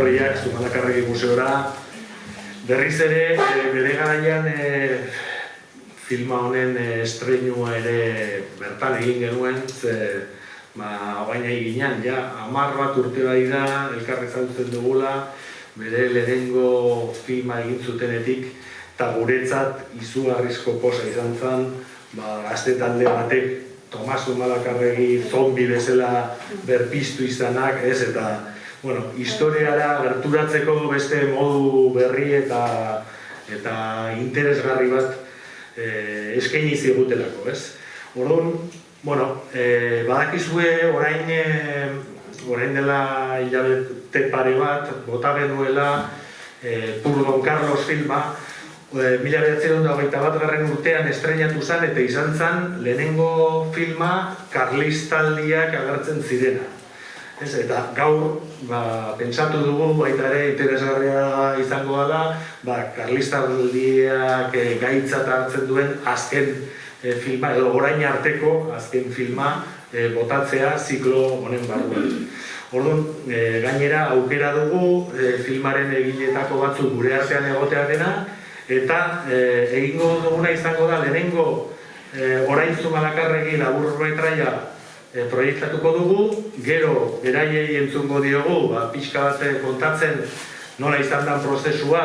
etorriak Zumalakarregi museora. Berriz ere, bere garaian filma honen estreinua ere bertan egin genuen, baina eginean, 10 bat urte bai da, elkarri ezagutzen dugula, bere lehenengo filma egin zutenetik, eta guretzat izugarrizko poza izan zen, gazte talde batek Tomas Zumalakarregi zombi bezala berpiztu izanak, eta historiara gerturatzeko beste modu berri eta interesgarri bat eskaini zigutelako, ez? Orduan, badakizue orain dela hilabete pare bat, bota genuela Pur Don Carlos filma, 1921 urtean estreinatu zen eta izan zen lehenengo filma karlistaldiak agertzen zirena. Eta gaur, pentsatu dugu, baita ere interesgarria izango dela, karlistaldiak gaitzat hartzen duen azken filma, edo orain arteko azken filma botatzea ziklo honen barruan. Orduan, gainera aukera dugu filmaren egiletako batzuk gure artean egotea dena, eta egingo duguna izango da lehenengo orain Zumalakarregi laburmetraia proiektatuko dugu, gero beraiei entzungo diogu, pixka bat kontatzen nola izan den prozesua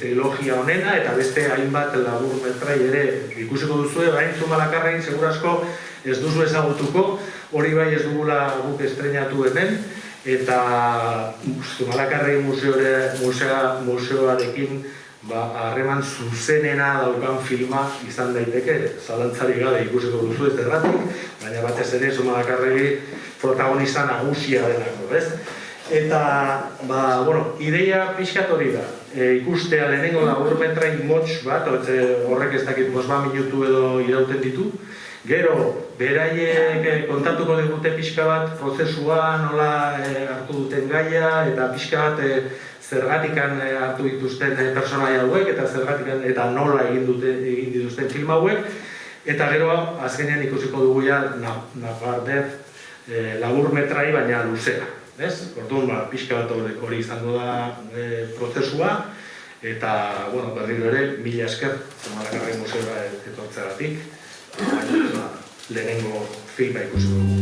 trilogia honena, eta beste hainbat laburmetrai ere ikusiko duzue, orain Zumalakarregi segurasko ez duzu ezagutuko, hori bai ez dugula guk estreinatu hemen, eta Zumalakarregi museoarekin harreman zuzenena daukan filma izan daiteke, zalantzarik gabe ikusiko duzu ez erratik, baina batez ere Zumalakarregi protagonista nagusia denako, ez? Eta, ideia pixkat hori da, ikustea lehenengo laburmetrain motz bat, horrek ez dakit 5 minutu edo irauten ditu, gero, beraiek kontatuko digute pixka bat prozesua, nola hartu duten gaia, eta pixka bat zergatikan hartu dituzten personaia hauek, eta nola egin dituzten film hauek, eta gero, azkenean ikusiko dugu Nabardez laburmetrai, baina luzea. Orduan, pixka bat hori izango da prozesua, eta, berriro ere, mila esker, Zumalakarregi museora etortzeagatik, lehenengo filma ikusiko dugu.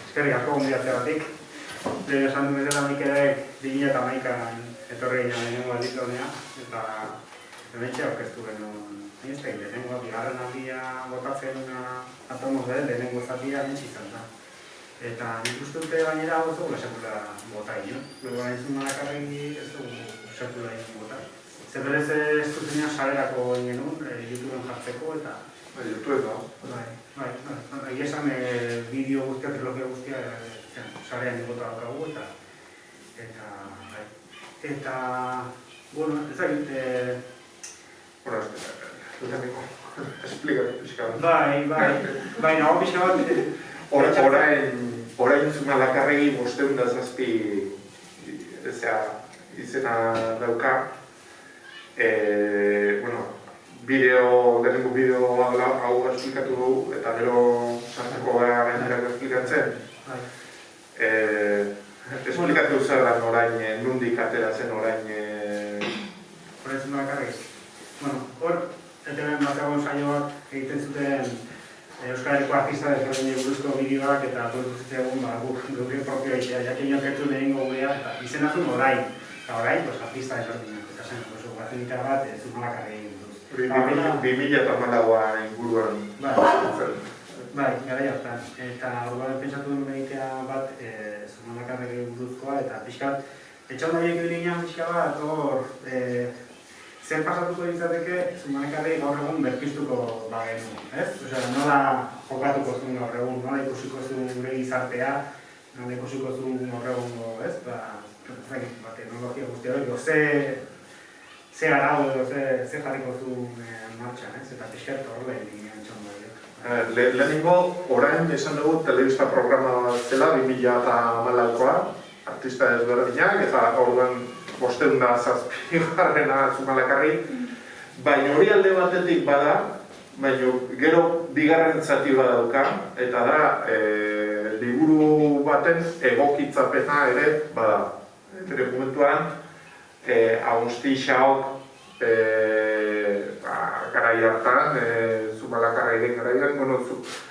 Eskerrik asko gonbidatzeagatik. Lehen esan du bezala nik ere 2011an etorri ginen lehenengo aldiz honea, eta hementxe aurkeztu genuen. Lehenengo bigarren aldia botatzen atomoz bere, lehenengo zatia hementxe izan da. Eta nik uste dute gainera hau ez dugu sekula bota ginen. Gain Zumalakarregi ez dugu sekula bota. Zerberez ez zuzenean sarerako genuen, YouTubeen jartzeko eta YouTube da. Egia esan bideo guztia, trilogia guztia sarean egota daukagu eta ez dakit Esplikatu pixka bat. Bai, nago pixka bat Orain Zumalakarregi 507 izena dauka. Lehenengo bideo hau esplikatu dugu, eta gero sartzeko gara gainerako esplikatzen. Esplikatu zer da orain, nondik atera zen orain... Orain Zumalakarregi. Hor, etenen bateagoen saioak egiten zuten Euskal Herriko artista desberdinen buruzko bideoak eta produzitzen egun gure propio egitea, jakin jokertu lehenengo gurea, eta izena zuen orain. Eta orain, artista desberdinen, eta zen, gazenika bat Zumalakarregi. 2014an inguruan. Bai, gara jartan. Eta orduan pentsatu duen egitea bat Zumalakarregi buruzkoa, eta pixkat, etxan daiek ginean pixka bat, hor, zer pasatuko ditzateke Zumalakarregi gaur egun berpiztuko bagenu, ez? Nola jokatuko zuen gaur egun, nola ikusiko zuen gure gizartea, nola ikusiko zuen gaur egun, ez? Teknologia guztia hori, ze arau edo ze jarriko zuen martxan, ez? Eta pixkat hor lehen ginean txon bai. Lehenengo, orain esan dugu telebista programa zela 2014koa, artista ezberdinak, eta orduan 507 Zumalakarregi. Baina hori alde batetik bada, baina gero bigarren zati bat dauka, eta da liburu baten egokitzapena ere bada. Bere momentuan, Agusti Xaok garai hartan, Zumalakarrairen garaian,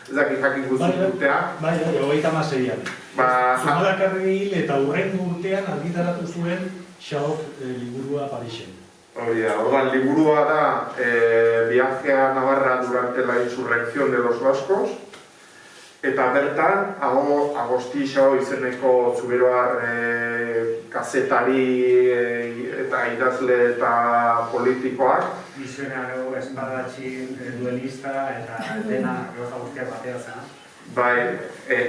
ez dakit jakin guztut urtea. Bai, 36an. Zumalakarrei hil eta hurrengo urtean argitaratu zuen Xaok liburua Parisen. Orduan, liburua da Viaje a Navarra durante la insurrección de los vascos, eta bertan, Agosti Xao izeneko zuberoar kazetari eta idazle eta politikoak. Visionario, espadatxin, duelista eta dena gauza guztiak batea zen. Bai,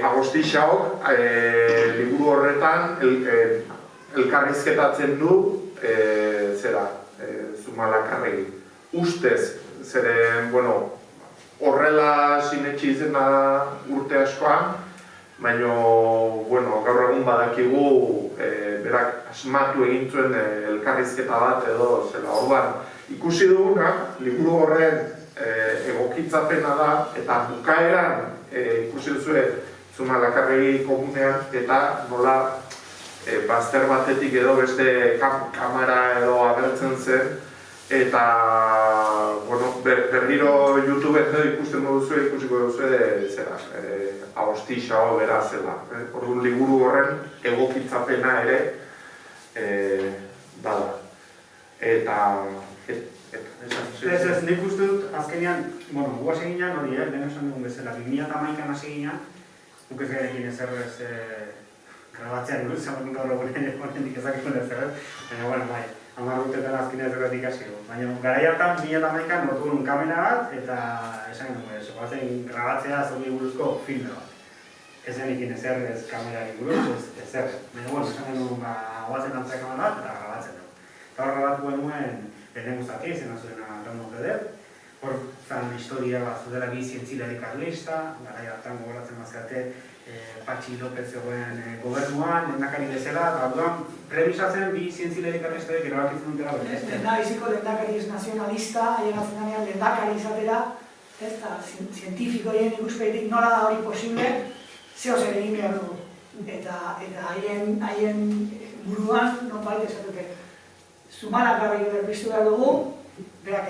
Agosti Xaok liburu horretan elkarrizketatzen du Zumalakarregi. Ustez, zeren, horrela sinetsi izena urte askoan, baina, gaur egun badakigu berak asmatu egin zuen elkarrizketa bat edo zela. Orduan, ikusi duguna, liburu horren egokitzapena da, eta bukaeran ikusi duzue Zumalakarregi komunean, eta nola bazter batetik edo beste kamera edo agertzen zen, eta berriro YouTubeen edo ikusten duzue, ikusiko duzue zera, Agosti Xao bera zela. Orduan liburu horren egokitzapena ere bada. Eta Ez, nik uste dut, azkenean, gu hasi ginen hori, lehen esan dugun bezala, 2011an hasi ginen, guk ez garekin ezer grabatzean gure, zaten gaur egunen ezakikun ezer, baina, bai, 10 urtetan azkenean ez dut ikasi. Baina, garai hartan, 2011an lortu nuen kamera bat, eta esan genuen, zoazen grabatzea zogi buruzko filme bat. Ez zenikin ezer ez kamerari buruz, ezer. Baina, esan genuen, guazen antzak kamera bat, eta grabatzen dugu. Eta hor grabatu genuen, lehenengo zati, zena zuen Arrauno Peder. Hor zan historia bat zudela bi zientzilari karlista, garai hartan gogoratzen bazkate Patxi López zegoen gobernuan, lehendakari bezala, eta orduan revisatzen bi zientzilari karlistaek erabakitzen dutela bere. Lehendabiziko lehendakari ez nazionalista, ailegatzen ganean lehendakari izatera, eta zientifikoien ikuspegitik nola da hori posible, zeo zer egin behar dugu. Eta haien buruan, nonbait esatuke, Zumalakarregi berpiztu behar dugu, berak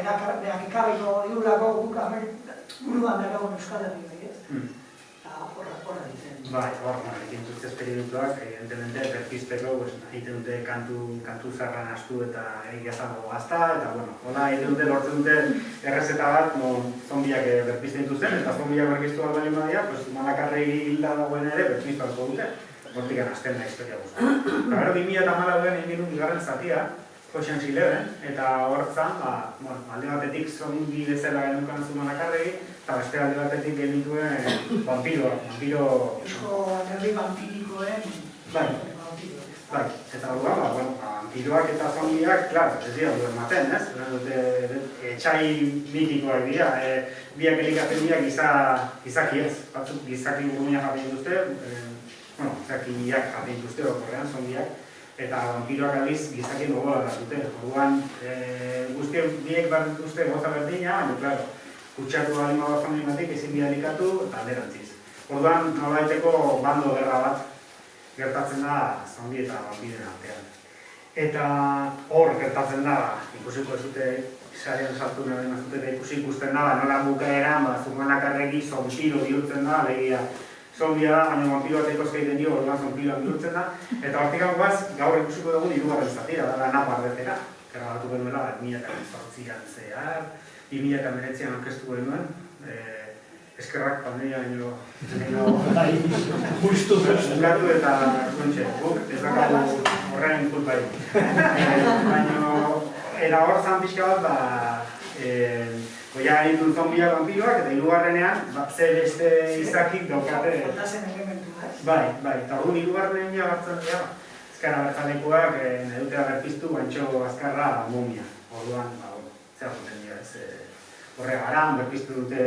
ekarriko digulako buruan dakagun Euskal Herri, eta horra ditzen. Bai, hor, egin dut esperimentuak, evidentemente, berpizteko, egiten dute kantu zarran astu eta egiazango gazta, eta, hola, egiten dute, lortzen dute errezeta bat, zombiak berpizten dituzten, eta zombiak berpiztu bat bali madia, Zumalakarregi hilda dagoen ere berpiztu alko dute, hortik anazten da historia guztia. Eta gero, 2008an egin duen bigarren zatia, Ocean's 11, eta hortzan, alde batetik zombi bezala genukan Zumalakarregi, eta beste alde batetik genituen vampiroak, Eusko herri vampirikoen... Bai, eta orduan, vampiroak eta zombiak, klar, ez dira duen maten, ez? Etxai mitikoak dira, biak elikatzen dira gizaki ez, batzuk gizaki burmuinak jaten duzte, gizakiak jaten duzte, okorrean, zombiak, eta vampiroak aldiz gizakien gogola da dute. Orduan, guztiek biek behar dituzte goza berdina, baina, klaro, kutsatu balin bat familiatik ezin bidalikatu eta alderantziz. Orduan, nolaiteko bando gerra bat gertatzen da zombi eta vampiren artean. Eta hor gertatzen da, ikusiko ez dute sarean sartu nahi mazute eta ikusten da, nola bukaeran, Zumalakarregi zompiro bihurtzen da, alegia zombia da, baina vampiroa eta ikoskaiten dio, orduan zompiroa bihurtzen da, eta hortik gauz, gaur ikusiko dugu hirugarren zatia, da Napar bezala, grabatu genuela 2008an zehar, 2009an aurkeztu genuen, eskerrak pandemia baino justu gatu eta guk ez dakagu horren kulpai. Baina, era hor zan pixka bat, goia egin zombia vampiroak eta hirugarrenean zer beste izakik daukate. Faltazen elementu, ez? Bai, eta orduan hirugarrenean jartzen dira. Azkarra bertzalekuak nahi dutela berpiztu bantxo azkarra momia. Orduan, zer juten dira, horregaran berpiztu dute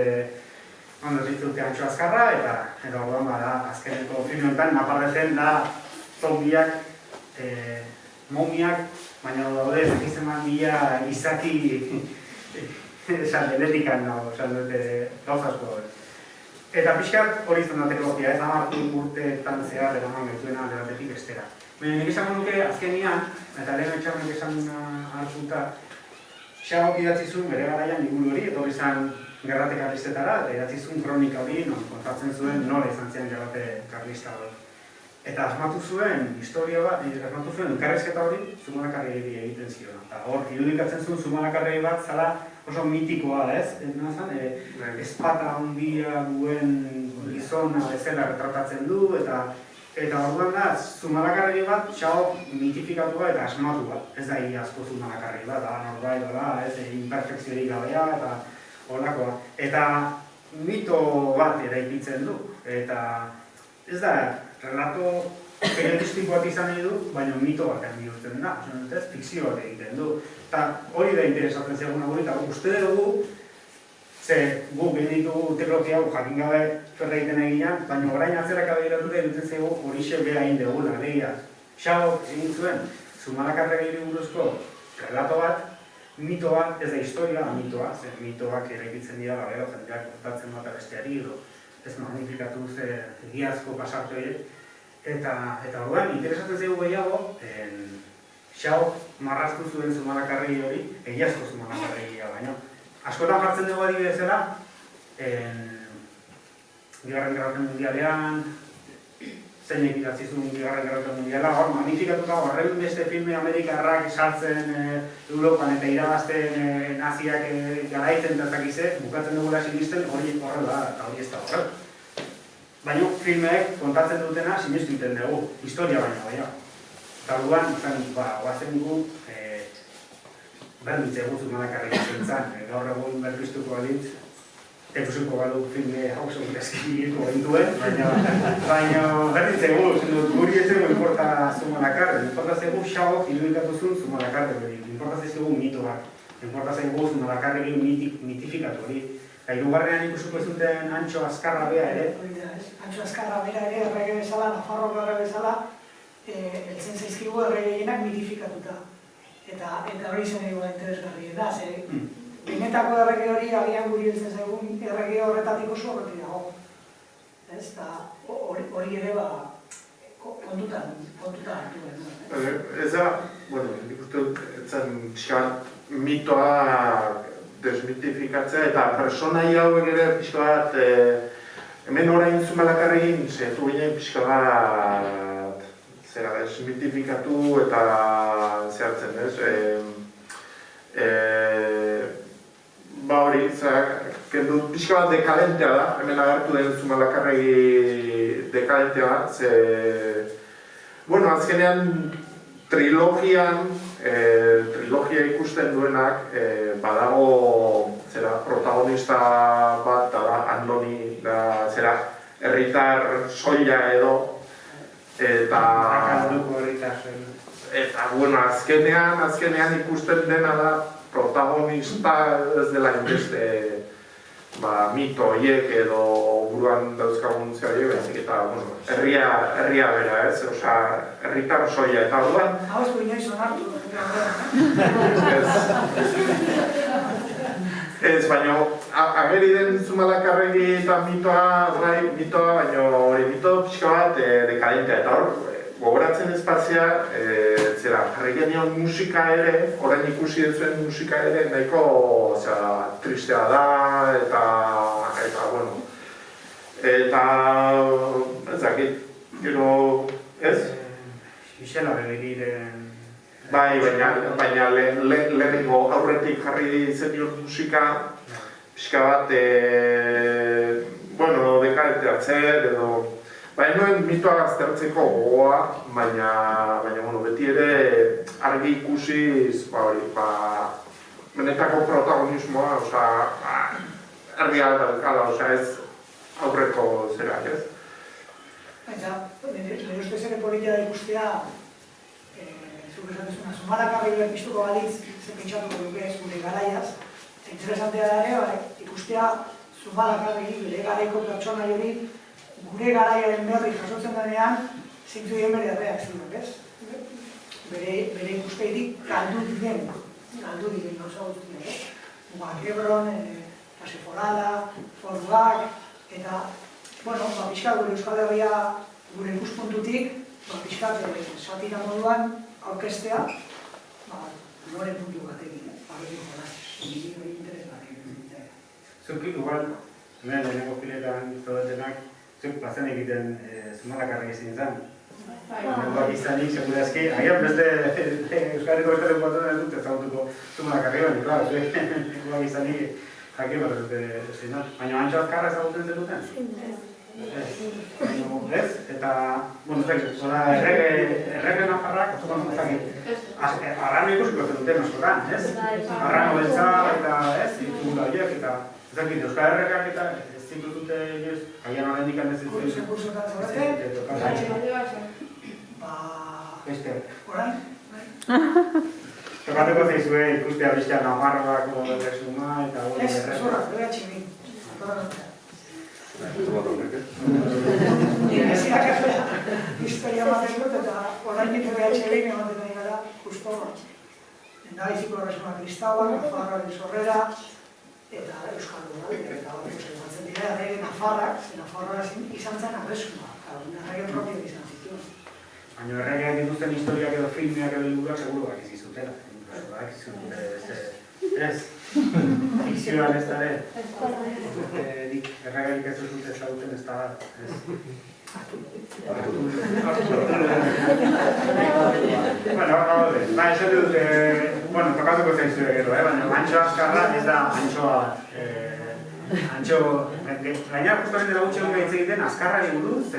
ondo ditute antxo azkarra, eta orduan azkeneko filmetan naparrezen da zombiak, momiak, baina daude ezakizeman bila izaki denetikan nago, gauzazko. Eta pixkat hori izan da teknologia, ez amartu urteetan zehar eraman gaituena alde batetik bestera. Baina nik esango nuke azkenian, eta lehen etxarrik esan hartuta, Xabok idatzi zuen bere garaian liburu hori, etorri izan gerrate karlistetara, eta idatzi zuen kronika hori, kontatzen zuen nola izan zian gerrate karlista hori. Eta asmatu zuen historia bat, asmatu zuen elkarrezketa hori Zumalakarregi egiten zion. Eta hor, irudikatzen zuen Zumalakarregi bat zala oso mitikoa, ez? Ezpata handia duen gizona bezala retratatzen du, eta orduan da, Zumalakarregi bat Xabok mitifikatua eta asmatua. Ez da iazko Zumalakarregi bat, da norbait da, ez imperfekziorik gabea eta holakoa. Eta mito bat eraikitzen du, eta ez da, relato periodistikoak izan nahi du, baina mito batean bihurtzen da, fikzio bat egiten du. Eta hori da interesatzen zeguna guri, eta uste dugu, ze gu ditugu teknologia hau jakin gabe ferra egiten eginean, baina orain atzeraka begiratuta irutzen zego horixe beha egin dugula, alegia. Xabok egin zuen, Zumalakarregi buruzko relato bat, mito bat, ez da historia da mitoa, ze mitoak eraikitzen dira, gero jendeak kontatzen bat besteari, ez magnifikatu ze egiazko pasarte horiek. Eta orduan, interesatzen zego gehiago, Xabok marraztu zuen Zumalakarregi hori, egiazko Zumalakarregia baino. Askotan jartzen dugu adibidezela, Bigarren Gerra Mundialean, zeinek idatzi zuen Bigarren Gerra Mundiala, hor magnifikatuta horren beste filme amerikarrak sartzen Europan eta irabazten naziak garaitzen eta zakize, bukatzen dugula sinisten hori horrela eta hori ez da horrela. Baina filmeek kontatzen dutena sinestu iten dugu, historia baina. Eta orduan, guazen gu, berditzegu Zumalakarregi zentzan, gaur egun berpiztuko balitz, ekusuko balu filme hau zongrezki egiko gintuen, baina berditzegu, guri ez dugu inporta Zumalakarregi, inporta zegu Xabok irudikatu zuen Zumalakarregi, inporta zegu mitoak, inporta zegu Zumalakarregi mitifikatu hori. Eta hirugarrean ikusuko ez duten Antxo Azkarra bea ere. Antxo Azkarra bera ere errege bezala, Nafarroko errege bezala, eltzen zaizkigu erregeinak mitifikatuta. Eta hori zen egoa interesgarri da, ze benetako errege hori agian guri eltzen zaigun errege horretatik oso horretik dago. Eta hori ere kontutan hartu behar. Ez da, nik uste dut, etzen mitoa desmitifikatzea eta personai hauek ere pixka bat, hemen orain Zumalakarregin zehatu ginen pixka bat desmitifikatu eta zehatzen, ez? Hori, kendu pixka bat dekadentea da, hemen agertu den Zumalakarregi dekadentea da, azkenean trilogia ikusten duenak badago protagonista bat da Andoni, herritar soila edo eta azkenean ikusten dena da protagonista ez dela inbeste mito horiek edo buruan dauzkagun zehari bezik eta herria bera ez, herritar soila eta orduan hau ez du inoiz onartu ez, baina ageri den Zumalakarregi eta mitoa, baina hori mito pixka bat dekadentea eta hor gogoratzen espazia, jarri genion musika ere, orain ikusi duzuen musika ere nahiko tristea da eta ez dakit, gero, ez? Xixela Begiriren... Bai, baina lehenengo aurretik jarri zenion musika, pixka bat, dekadenteatzer edo... Baina nuen mitoa aztertzeko gogoa, baina beti ere argi ikusiz, benetako protagonismoa, herria daukala, ez aurreko zerak, ez? Eta, nire ustez ere politia da ikustea, zuk esatezuna, Zumalakarregi berpiztuko balitz, ze pentsatuko duke ez gure garaiaz, interesantea da ere, ikustea Zumalakarregi bere garaiko pertsona hori gure garaiaren berri jasotzen denean, zintu diren bere reakzioak, ez? Bere ikuspegitik galdu diren gauza guztiak, ez? Ebron, Paseforada, Foruak, eta, pixkat gure Euskal Herria gure ikuspuntutik, pixkat satira moduan aurkestea, nore puntu batekin, horrekin jolaz, hori interesgarri. Zuk igual, hemen lehenengo filetan zodetenak, zuk plazen egiten Zumalakarrek ezin izan. Nengoak izanik, segurazki, agian beste Euskarriko beste lekuatuan ez dut ezagutuko Zumalakarri baina, klar, nengoak izanik jakin bat ez dute ezin da. Baina Antxo Azkarra ezagutzen zenuten? Ez? Eta, errege nafarrak, arrano ikusiko zenuten askotan, ez? Arrano beltza eta ez, itugula horiek eta ezakit, Euskal Herrekak eta ez zintutute inoiz, agian horren dikan ez zitzen. Kursotan zaurete? Beste. Orain? Tokatuko zaizue ikustea bestea Nafarroako resuma eta hori Ez, zorra, bera txibin. Historia ematen dut eta orain ditu BHB ematen nahi gara justo Endabiziko Erresuma Kristaua, Nafarroaren sorrera eta Euskalduna eta hori ematen dira errege Nafarrak, Nafarroa izan zen Erresuma, errege propio izan zituen. Baina erregeak dituzten historiak edo filmeak edo liburuak seguru bak izizutela. Ez, fikzioan ez da ere. Erregeak ez dut ezagutzen ez da. Esan dut, tokatuko zaizue gero, baina Antxo Azkarra ez da gaina justamente da gutxi honga hitz egiten Azkarrari buruz,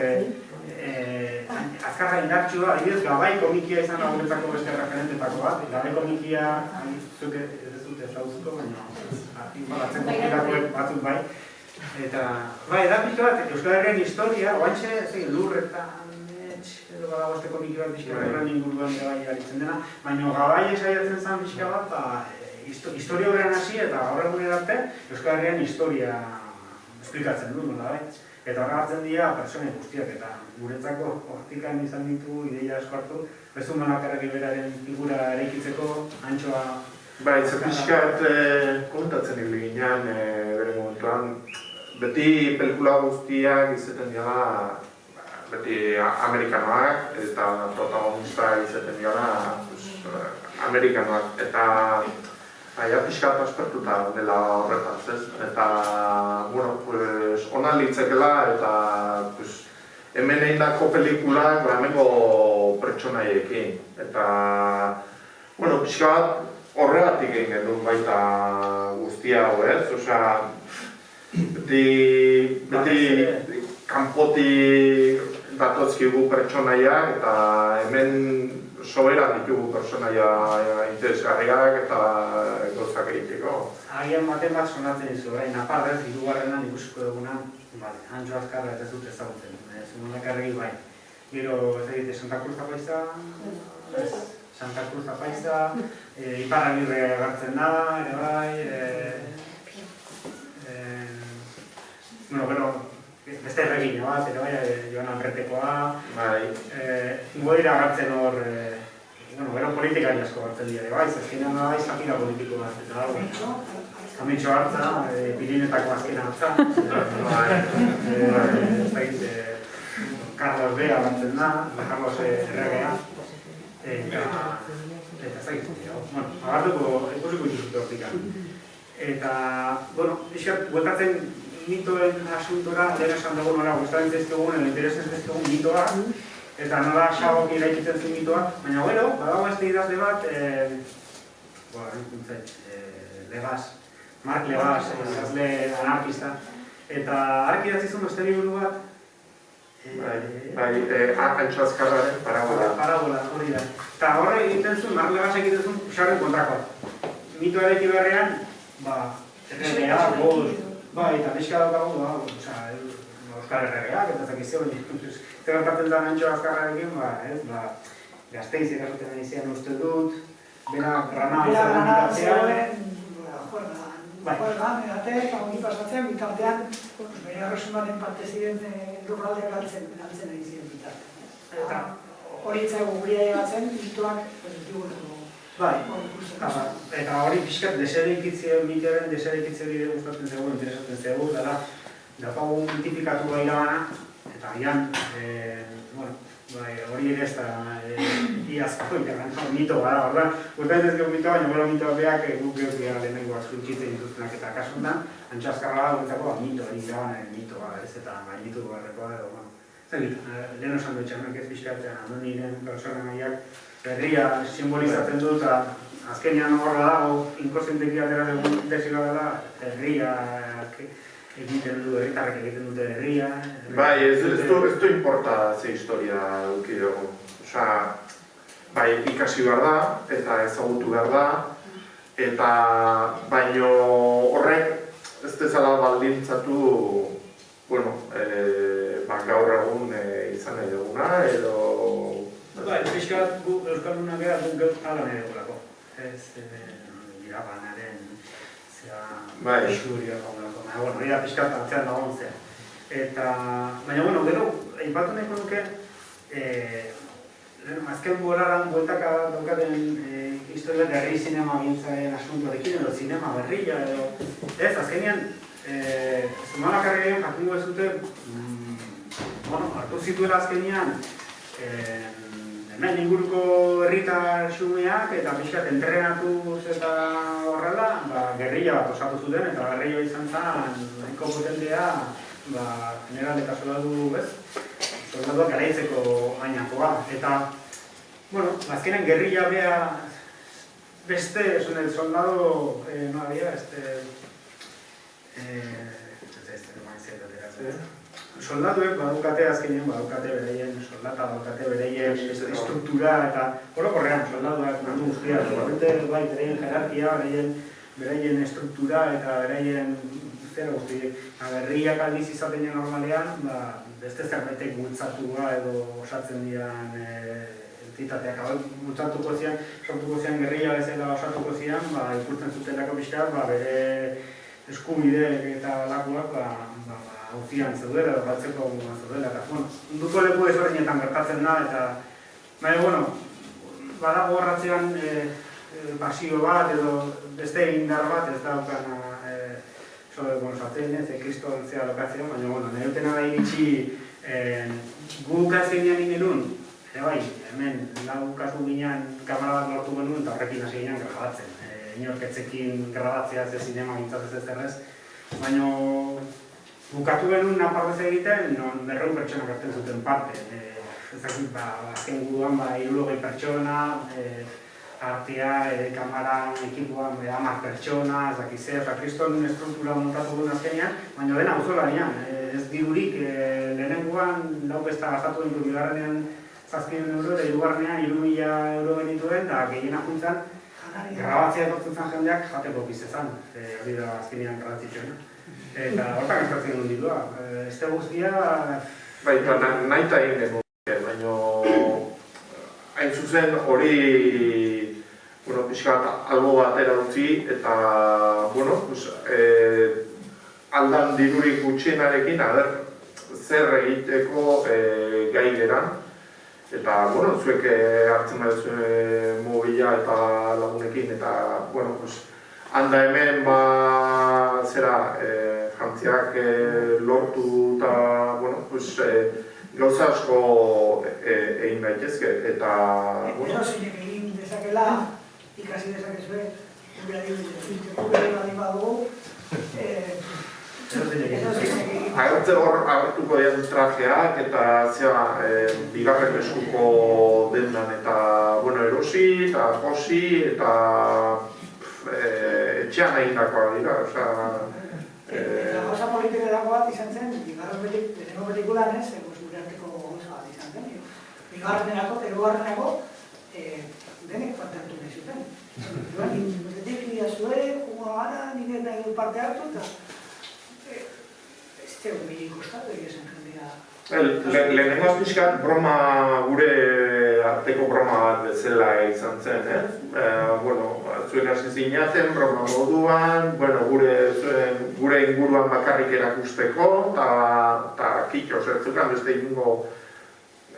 Azkarra indartsua, adibidez, Gabai komikia izan da guretzako beste referentetako bat, Gabai komikia, zuk ez dut ezagutuko, baina informatzen komikirakoek batzuk bai. Eta, edapito bat, Euskal Herrian historia, oantxe, lurretan, edo badago este komiki bat pixka bat inguruan Gabai aritzen dena, baina Gabai esaiatzen zen pixka bat, historia horrean hasi eta gaur egun arte Euskal Herrian historia esplikatzen du, nola bai. Eta horra hartzen dira pertsone guztiak eta guretzako hortikan izan ditu ideia asko hartu, Bezu Zumalakarrek beraren figura eraikitzeko Antxoa... Bai, pixkat kontatzen hil ginean bere momentuan, beti pelikula guztiak izaten dira beti amerikanoak eta protagonista izaten dira amerikanoak eta aia pixkat aspertuta dela horretaz, ez? Eta, ona litzekela eta hemen egindako pelikulak hemengo pertsonaiekin. Eta, pixkat horregatik egin genuen baita guztia hau, ez? Osea, beti kanpotik datozkigu pertsonaiak eta hemen soberan ditugu pertsonaia interesgarriak eta gozak egiteko. Agian baten bat sonatzen izu, Nafarrez, hirugarrenan ikusiko duguna, Antxo Azkarra ez dut ezagutzen, Zumalakarregi bai. Gero, ez egite, Santa Cruz Apaiza, Santa Cruz Apaiza, Iparragirre agertzen da, ere bai, gero, beste erregina bat, ere bai, Joan Albertekoa, ingo dira agertzen hor, gero politikari asko agertzen dira, bai, zazkenean da bai, zapira politiko bat, eta dago. Amitxo hartza, Pirinetako azken hartza, Carlos B. agertzen da, Carlos erregea, eta ez da giztu, agartuko ikusiko dituzut hortikan. Eta, pixkat, bueltatzen mitoen asuntora, lehen esan dugu nola gustatzen zaizkigun, edo interesen zaizkigun mitoa, eta nola xabok iraikitzen zuen mitoa, baina gero, badago beste idazle bat, Lebas, Mark Lebas, idazle anarkista, eta hark idatzizun beste liburu bat, Antxo Azkarraren parabola. Parabola, hori da. Eta horre egiten zuen, Mark Lebas egiten zuen xarren kontrakoa. Mitoa eraiki beharrean, erregea, goz, eta pixka daukagu, Euskal Herregeak, eta zakizio, zer gertatzen da Antxo Azkarrarekin, Gasteiz ikasoten izan uste dut, bera Granada bitartean, eta hori pasatzen bitartean, bere Erresumaren parte ziren lurraldeak galtzen ari ziren bitartean. Hori itzaigu guria egatzen, dituak, Bai, eta hori pixkat desereikitze mitearen desereikitze hori gustatzen zego, interesatzen zego, dara daukagu multiplikatu gai irabana, eta gian, hori ere ez da iazko mito gara, orduan, gurtan ez gero mitoa, baina gero mitoa beak guk gero gara lehenengoak zuntzitzen dituztenak eta kasuntan, antxo azkarra da guretzako mito, hori irabana mitoa, ez eta mito garrekoa edo, lehen osan dutxanak ez pixkatzen, anoniren persona nahiak, herria simbolizatzen du eta azkenean horra dago, inkonsenteki atera desila dela, herriak egiten du, herritarrek egiten dute herria. Bai, ez du importa ze historia duki dugu. Osa, bai, ikasi behar da, eta ezagutu behar da, eta baino horrek ez dezala baldintzatu, bueno, gaur egun izan nahi duguna, edo... Bai, pixkat gu Euskaldunak gara guk ala nahi dugulako. Ez irabanaren, zera, esurio gaurako. Bueno, hori da pixkat atzean dagoen zen. Eta, baina, bueno, gero, aipatu nahiko nuke, azken bolaran bueltaka daukaten historia de herri zinema gintzaren asuntuarekin, edo zinema berrilla, edo... Ez, azkenean, Zumalakarriaren jakingo ez dute, hartu zituela azkenean, hemen inguruko herritar xumeak eta pixkat entrenatuz eta horrela, gerrilla bat osatu zuten, eta gerrilla izan zen, nahiko potentea, general eta soldaduak garaitzeko ainakoa. Eta, bueno, azkenen gerrilla bea beste, soldado, no había, soldaduek badukate azkenean, badukate beraien soldata, badukate beraien estruktura eta orokorrean soldaduak mandu guztia, bai, beraien jerarkia, beraien estruktura eta beraien zera guzti. Berriak aldiz izaten normalean, beste zerbaitek bultzatua edo osatzen dian entitateak. Bultzatuko zian, sortuko zian gerrilla bezala osatuko zian, ikusten zutelako pixkat, bere eskubideek eta lakuak hauzian zeudela, edo batzeko zeudela, eta, munduko leku ezberdinetan gertatzen da, eta, baina, badago horratzean pasio bat, edo beste indar bat, ez daukan, sartzen ez, Kristo antzea lokatzea, baina, nahi dutena da iritsi guk azkenean ingenun, bai, hemen, lau kasu ginean kamara bat lortu genuen, eta horrekin hasi ginean grabatzen. Inorketzekin grabatzea ze zinema gintzatzez ez errez, baina bukatu genuen naparrez egiten, non 200 pertsona gertzen zuten parte. Ezakit, azken guduan 60 pertsona, artea, kamara, ekipuan 10 pertsona, ezakize, eta kriston estruktura montatu duen azkenean, baina dena auzola nian, ez dirurik lehenengoan lau besta gastatu den bigarrenean 700 euro, eta hirugarrenean 3.000 euro genituen, eta gehiena juntzan, grabatzea etortzen zen jendeak jateko bizezan, hori da azkenean grabatzitxoena. Eta hortan gertatzen duen ditua. Este guztia... Bai, eta nahi eta egin genuen, baina hain zuzen hori pixkat albo batera utzi, eta, aldan dirurik gutxienarekin, zer egiteko gai geran. Eta, zuek hartzen baduzue mobila eta lagunekin, eta, handa hemen, Frantziak lortu eta, gauza asko egin daitezke, eta... Erozinek egin dezakela, ikasi dezakezue, gure badi badugu, agertze hor agertuko dian trajeak eta bigarren eskuko dendan eta erosi eta josi eta etxean egindakoa dira, eta gauza politikerako bat izan zen, bigarren petikulan ez, gure arteko gauza bat izan zen, bigarrenerako, erugarrenako, denek parte hartu nahi zuten. Betetik idazue, jugoa gara, nire nahi parte hartu, eta ez tegun bihi kostatu egizan jendea. Lehenengo pixkat broma, gure arteko broma bat bezala izan zen, zuek hasi zinaten broma moduan, gure inguruan bakarrik erakusteko, eta kitxo zertzukan beste ingo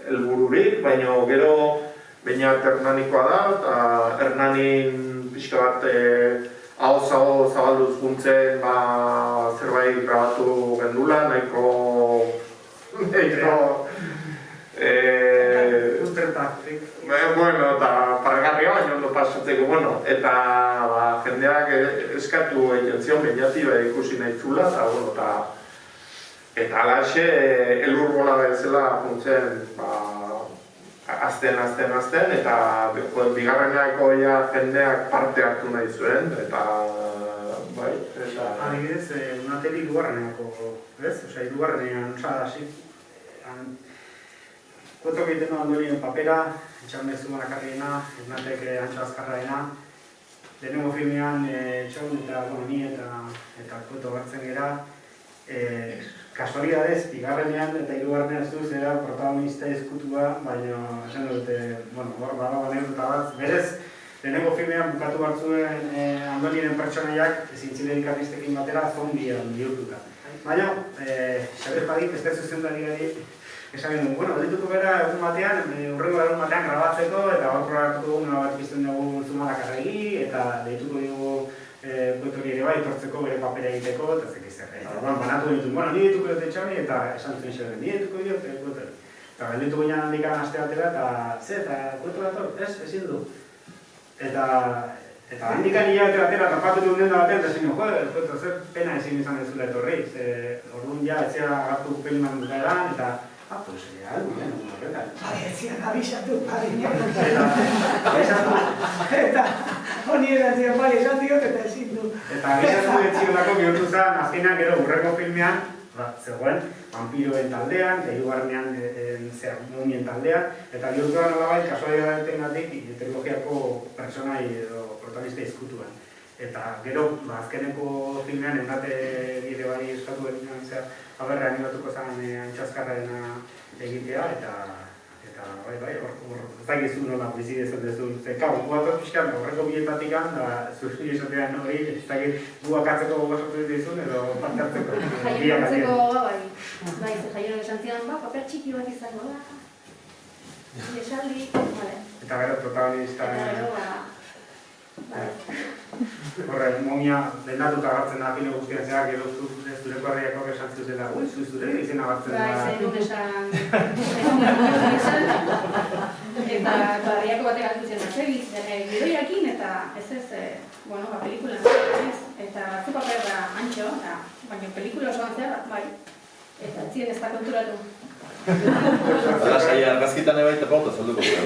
helbururik, baina gero Beñat Hernanikoa da, eta Hernanin pixka bat ahoz-aho zabalduz guntzen zerbait grabatu gendula, nahiko bueno, eta pargarria baina ondo pasatzeko, bueno, eta jendeak eskatu egiten zion Beñati ikusi nahi zula, eta bueno, eta alaxe elur bola bezala juntzen azten, eta bigarrenako jendeak parte hartu nahi zuen, eta bai, eta... Adibidez, unateri hirugarreneko, ez? Osea, hirugarrenean, hasi... Kuetok egiten du Andolien papera, etxan bezu Malakarriena, Ernatek Antxo Azkarraena. Lehenengo filmean, Txon eta ni eta Kueto gartzen gera. Kasualidadez, bigarrenean eta hirugarrenean zuz era protagonista ezkutua, baina esan dute, bueno, hor badago anekdota bat. Berez, lehenengo filmean bukatu batzuen Andolienen pertsonaiak zintzilerik artistekin batera zombian bihurtuta. Baina, Xabier Padik, beste zuzendariari, esan genuen, bueno, dituko bera egun batean, urrengo egun batean grabatzeko, eta hor probatuko dugu, bat pizten dugu Zumalakarregi, eta dituko dugu Kuetori ere bai, tortzeko bere papera egiteko, eta zekizzer. Eta banatu ditun, bueno, ni dituko dut etxani, eta esan zuen xerren, ni dituko dut Kuetori. Eta dituko ginen handikan aste batera, eta Kueto dator, ezin du. Eta handikan hilabete batera, tapatu duen denda batean, eta zinu, Kueto, zer pena ezin izan ez zula etorri. Orduan ja, etzea agartu pelman bukaeran, eta pues algo, horretan. Zian, abisatu, eta honi erantzien bai esan diot eta ezin du. Eta abisatu etziolako bihurtu zen, azkenean gero urreko filmean, zegoen, vampiroen taldean, eta hirugarrenean mumien taldean, eta bihurtu da nolabait, kasualitateagatik trilogiako pertsonai edo protagonista ezkutuan. Eta gero, azkeneko filmean, Ernate bide bai eskatu egin zera, haberra animatuko zen Antxo Azkarraena egitea, eta bai, hor ez dakizu nola bizi dezan dezun. Kau, guator pixkan, horreko bietatikan, zuzki esatean hori, ez dakit guak atzeko gozatu dizun, edo partartzeko. Jaioen atzeko, bai, jaioen esan zidan, paper txiki bat izango da. Esaldi, vale. Eta gero protagonista... Eta gero, horre, momia lehendatuta agartzen da filo guztian zera, gero zureko herriako esan zuzela, zure izan agartzen da... Bai, zenun esan... Eta herriako batek altu zen atsegiz, gidoiakin eta ez, bueno, pelikula ez. Eta batzu paper da Antxo, baina pelikula osoan zer, bai. Eta etzien ez da konturatu. Hala saia argazkitan eba eta pauta zalduko gara.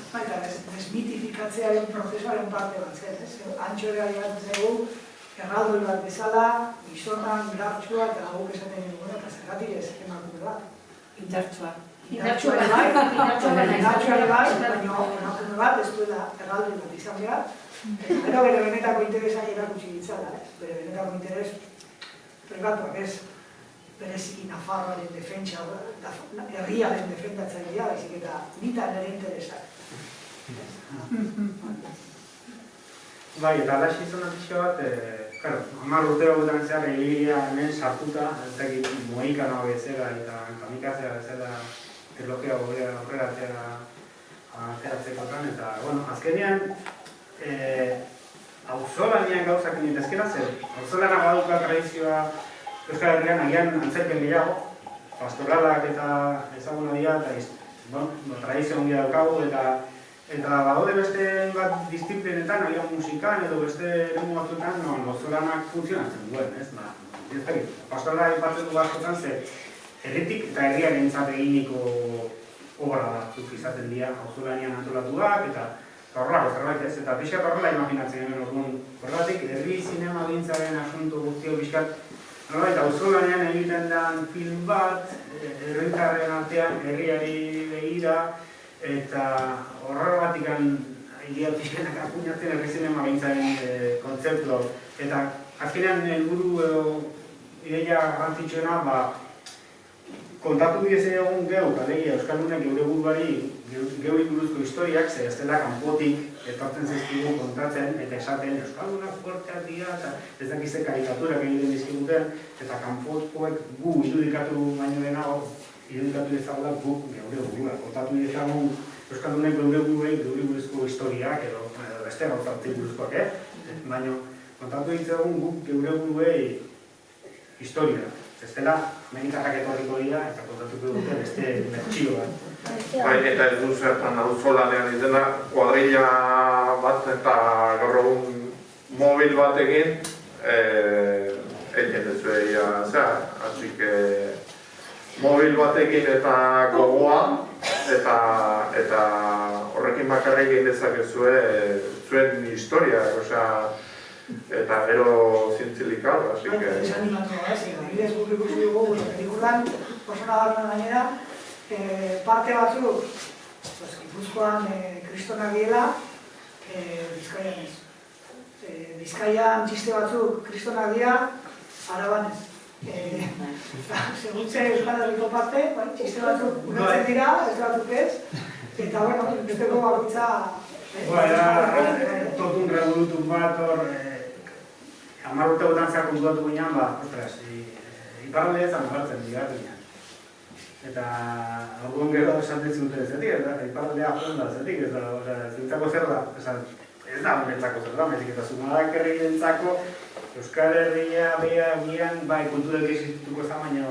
Baita, desmitifikatzea prozesuaren parte bat zen, ez? Antxo ere bat zegu, erraldoi bat bezala, gizonan, indartsua, eta guk esaten dugu, eta zergatik ez emakume bat. Indartsua. Indartsua ere bai, baina emakume bat ez duela erraldoi bat izan behar, eta bere benetako interesak erakutsi ditzala, ez? Bere benetako interes pribatuak ez, bereziki Nafarroaren defentsa, herriaren defendatzailea, baizik eta nita nire interesak. Bai, eta alaxi izan pixka bat, 10 urte hauetan zehar egiria hemen sartuta, ez dakit Mohikano bezala eta Kamikazea bezala trilogia horrela ateratzeko eta, bueno, azkenean auzolaniak gauzak nintezkera zer. Auzolana baduka tradizioa Euskal Herrian agian antzerken gehiago, pastoralak eta ezaguna dira, eta tradizio ongia daukagu, eta badaude beste bat disziplinetan, agian musikan edo beste eremu batzuetan, auzolanak funtzionatzen duen, ez? Ez dakit, pastorala ipatzen du askotan ze herritik eta herriaren eginiko obra batzuk izaten dira auzolanian antolatuak, eta horrelako zerbait ez, eta pixkat horrela imaginatzen hemen orduan. Horregatik, herri zinema gintzaren asunto guztio pixkat, eta auzolanean egiten den film bat, herritarren artean, herriari begira, eta horregatik idea pixkanak apuñatzen herri zinema gintzaren kontzeptu. Eta azkenean helburu edo ideia garrantzitsuena, kontatu bidez egun geuk, alegia Euskaldunek geure buruari geuri buruzko historiak, ez dela kanpotik etortzen zaizkigu kontatzen eta esaten Euskaldunak fuerteak dira eta ez dakizte karikaturak egiten dizkiguten eta kanpokoek gu irudikatu baino denago irudikatu ezagula guk geure burua. Kontatu ezagun euskaldunek geure buruzko historiak edo beste gauzatik buruzkoak, baina kontatu ezagun guk geure buruei historia. Ez dela, menikarrak etorriko dira eta kontatuko dute beste bertsio bat. Eta ez du zertan auzolanean izena, kuadrilla bat eta gaur egun mobil batekin egin dezuegia, así que mobil batekin eta gogoa eta horrekin bakarrik egin dezakezue zuen historia, eta gero zintzilikal, así que... Desanimatu, adibidez guk ikusi dugu, pelikulan, oso nabarmen gainera, parte batzuk, Gipuzkoan kristonak diela, Bizkaian ez. Bizkaian txiste batzuk kristonak dira, Araban ez. Segutze Euskal Herriko parte, txiste batzuk ulertzen dira, ez batzuk ez, eta bueno, besteko bakoitza... Tot un revolutum bat hor, 10 urte gutan zehar kontuatu ginean, ostras, iparraldea ez amugartzen dira ginean. Eta orduan gero esaten zuten zetik, iparraldea jonda zetik, zentzako zer da, ez da honentzako zer da, mezik eta Zumalak herrientzako Euskal Herria behian, bai, kulturak existituko zan, baina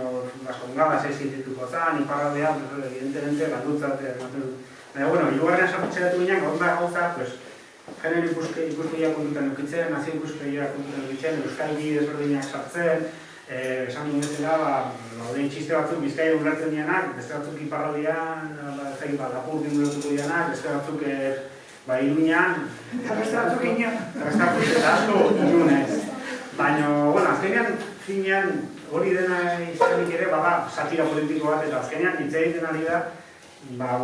Kongabas existituko zan, iparraldea, evidentemente, galdutzat ematen dut. Baina, bueno, hirugarrean sartutxeratu ginean, gauza, pues, genero ikuspegia kontutan eukitzen, nazio ikuspegia kontutan eukitzen, euskalgi desberdinak sartzen, esan duen bezala, dauden txiste batzuk Bizkaia ulertzen dianak, beste batzuk iparraldian, Lapurdin ulertuko dianak, beste batzuk Iruñan, Eta beste batzuk inon. asko inunez. Baina, bueno, azkenean, finean, hori dena izanik ere, bada satira politiko bat, eta azkenean hitz egiten ari da,